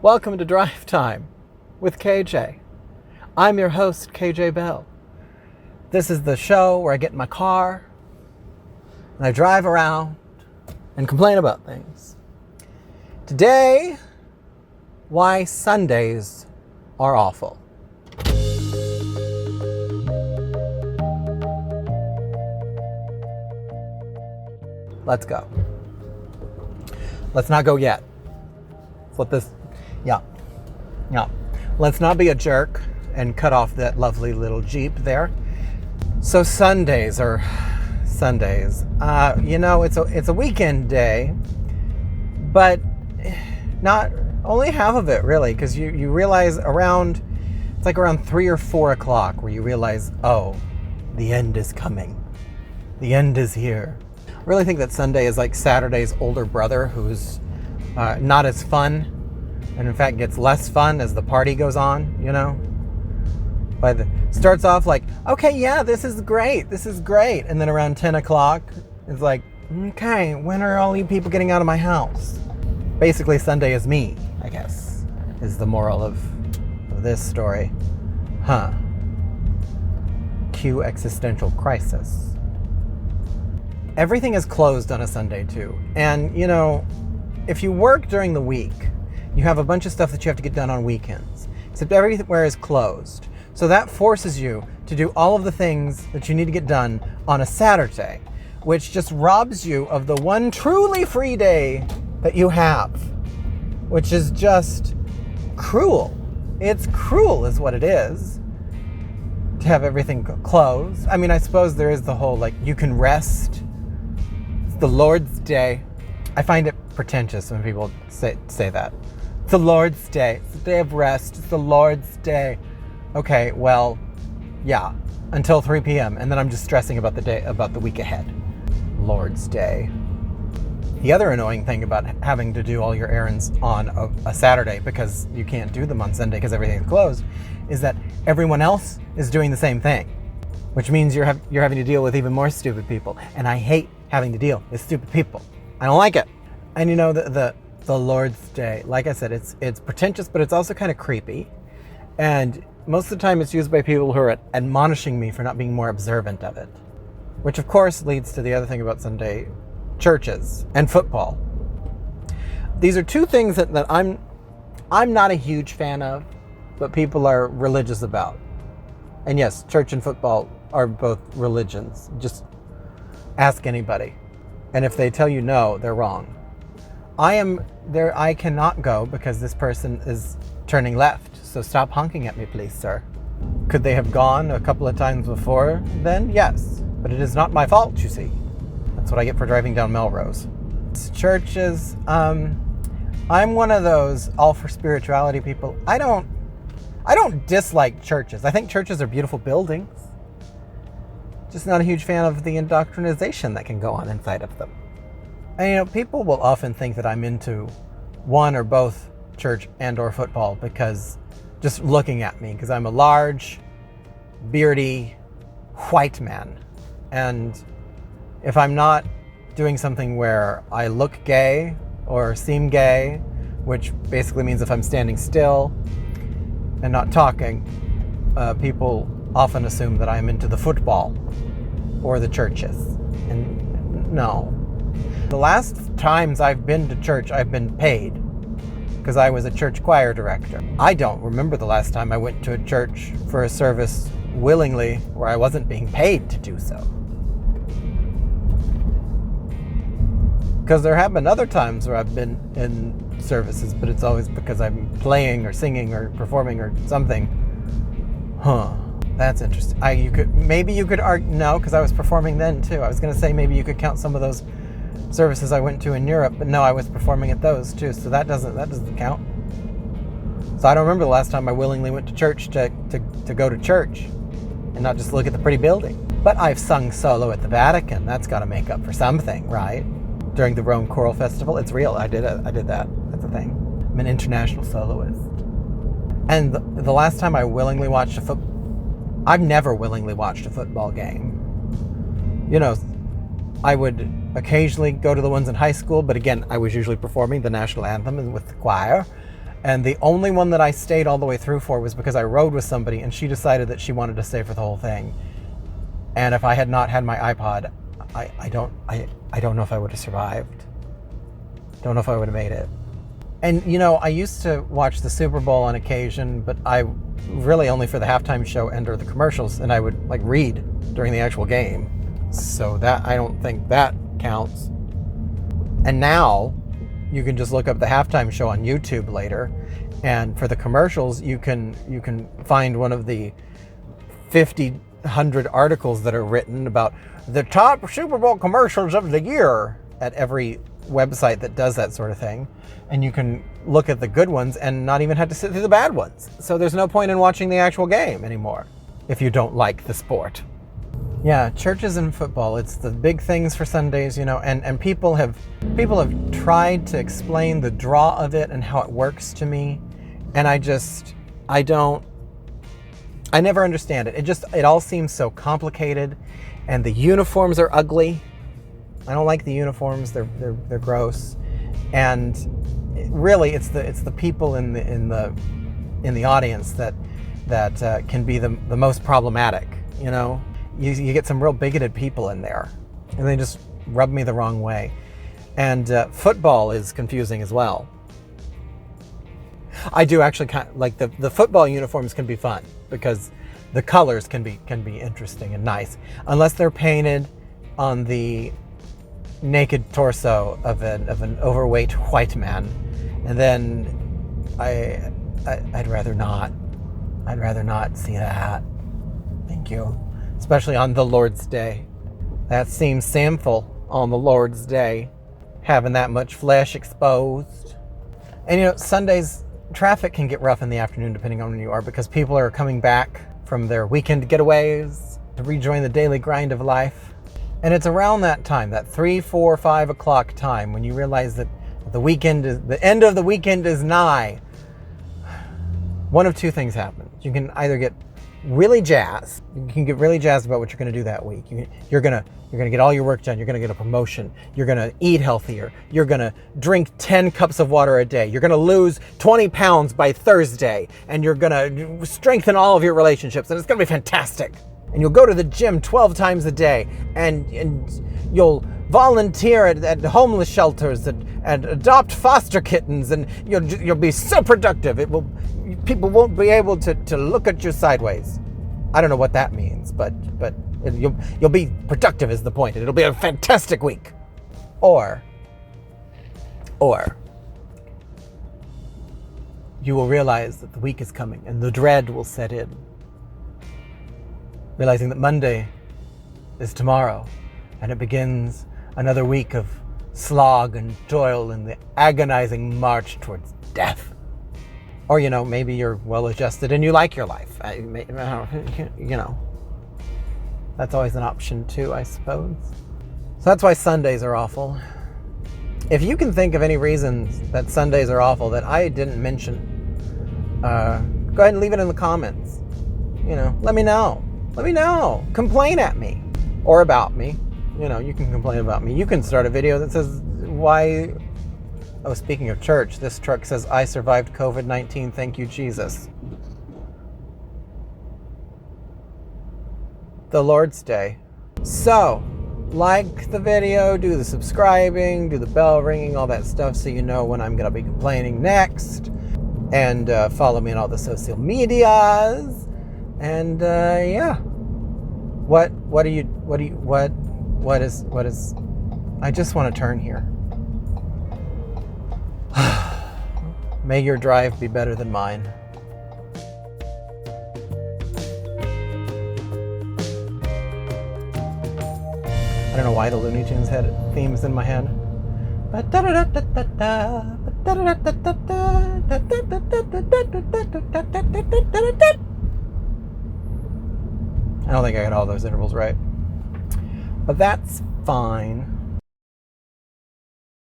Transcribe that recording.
Welcome to Drive Time with KJ. I'm your host, KJ Bell. This is the show where I get in my car and I drive around and complain about things. Today, why Sundays are awful. Let's go. Let's not go yet. Flip this. Yeah. Let's not be a jerk and cut off that lovely little Jeep there. So Sundays are Sundays. It's a weekend day, but not only half of it really, because you realize around 3 or 4 o'clock where you realize, oh, the end is coming. The end is here. I really think that Sunday is like Saturday's older brother who's not as fun, and in fact gets less fun as the party goes on, starts off like, okay, yeah, this is great, and then around 10 o'clock, it's like, okay, when are all you people getting out of my house? Basically, Sunday is me, I guess, is the moral of this story. Cue existential crisis. Everything is closed on a Sunday, too, and, if you work during the week, you have a bunch of stuff that you have to get done on weekends, except everywhere is closed. So that forces you to do all of the things that you need to get done on a Saturday, which just robs you of the one truly free day that you have, which is just cruel. It's cruel is what it is, to have everything closed. I mean, I suppose there is the whole, you can rest. It's the Lord's Day. I find it pretentious when people say that. It's the Lord's Day. It's the day of rest. It's the Lord's Day. Okay, well, yeah, until 3 p.m. And then I'm just stressing about the week ahead. Lord's Day. The other annoying thing about having to do all your errands on a Saturday, because you can't do them on Sunday because everything's closed, is that everyone else is doing the same thing, which means you're having to deal with even more stupid people. And I hate having to deal with stupid people. I don't like it. And the Lord's Day, like I said, it's pretentious, but it's also kind of creepy. And most of the time it's used by people who are admonishing me for not being more observant of it. Which of course leads to the other thing about Sunday, churches and football. These are two things that I'm not a huge fan of, but people are religious about. And yes, church and football are both religions. Just ask anybody. And if they tell you no, they're wrong. I cannot go because this person is turning left. So stop honking at me, please, sir. Could they have gone a couple of times before then? Yes. But it is not my fault, you see. That's what I get for driving down Melrose. Churches, I'm one of those all for spirituality people. I don't dislike churches. I think churches are beautiful buildings. Just not a huge fan of the indoctrination that can go on inside of them. And people will often think that I'm into one or both church and or football because just looking at me, because I'm a large, beardy, white man. And if I'm not doing something where I look gay or seem gay, which basically means if I'm standing still and not talking, people often assume that I'm into the football or the churches. And no. The last times I've been to church, I've been paid because I was a church choir director. I don't remember the last time I went to a church for a service willingly where I wasn't being paid to do so. Because there have been other times where I've been in services, but it's always because I'm playing or singing or performing or something. That's interesting. Maybe you could argue, no, because I was performing then too. I was going to say maybe you could count some of those services I went to in Europe, but no, I was performing at those too, so that doesn't count. So I don't remember the last time I willingly went to church to go to church and not just look at the pretty building. But I've sung solo at the Vatican. That's got to make up for something, right? During the Rome Choral Festival. It's real. I did that. That's a thing. I'm an international soloist. And the last time I willingly watched I've never willingly watched a football game. I would occasionally go to the ones in high school, but again, I was usually performing the national anthem with the choir. And the only one that I stayed all the way through for was because I rode with somebody and she decided that she wanted to stay for the whole thing. And if I had not had my iPod, I don't know if I would have survived. Don't know if I would have made it. And you know, I used to watch the Super Bowl on occasion, but I really only for the halftime show and or the commercials, and I would like read during the actual game. So that, I don't think that counts. And now you can just look up the halftime show on YouTube later, and for the commercials you can find one of the 100 articles that are written about the top Super Bowl commercials of the year at every website that does that sort of thing, and you can look at the good ones and not even have to sit through the bad ones. So there's no point in watching the actual game anymore if you don't like the sport. Yeah, churches and football, it's the big things for Sundays, you know, and people have tried to explain the draw of it and how it works to me, and I never understand it. It all seems so complicated, and the uniforms are ugly. I don't like the uniforms. They're gross, and really, it's the people in the audience that can be the most problematic. You know, you get some real bigoted people in there, and they just rub me the wrong way. And football is confusing as well. I do actually kind of like the football uniforms can be fun because the colors can be interesting and nice, unless they're painted on the naked torso of an overweight white man, and then I'd rather not. I'd rather not see that. Thank you. Especially on the Lord's Day. That seems sinful on the Lord's Day, having that much flesh exposed. And you know, Sundays, traffic can get rough in the afternoon depending on where you are, because people are coming back from their weekend getaways to rejoin the daily grind of life. And it's around that time, that 3, 4, 5 o'clock time, when you realize that the end of the weekend is nigh. One of two things happens. You can either get really jazzed. You can get really jazzed about what you're going to do that week. You're going to get all your work done. You're going to get a promotion. You're going to eat healthier. You're going to drink 10 cups of water a day. You're going to lose 20 pounds by Thursday, and you're going to strengthen all of your relationships, and it's going to be fantastic. And you'll go to the gym 12 times a day, and you'll volunteer at homeless shelters and adopt foster kittens, and you'll be so productive. People won't be able to look at you sideways. I don't know what that means, but you'll be productive is the point. It'll be a fantastic week. Or you will realize that the week is coming and the dread will set in. Realizing that Monday is tomorrow, and it begins another week of slog and toil and the agonizing march towards death. Or, maybe you're well-adjusted and you like your life. That's always an option too, I suppose. So that's why Sundays are awful. If you can think of any reasons that Sundays are awful that I didn't mention, go ahead and leave it in the comments. Let me know. Complain at me or about me. You can complain about me. You can start a video that says why. Oh, speaking of church, this truck says, "I survived COVID-19, thank you, Jesus." The Lord's Day. So, like the video, do the subscribing, do the bell ringing, all that stuff so you know when I'm going to be complaining next. And follow me on all the social medias. And yeah. What is, I just want to turn here. May your drive be better than mine. I don't know why the Looney Tunes had themes in my head. I don't think I got all those intervals right. But that's fine.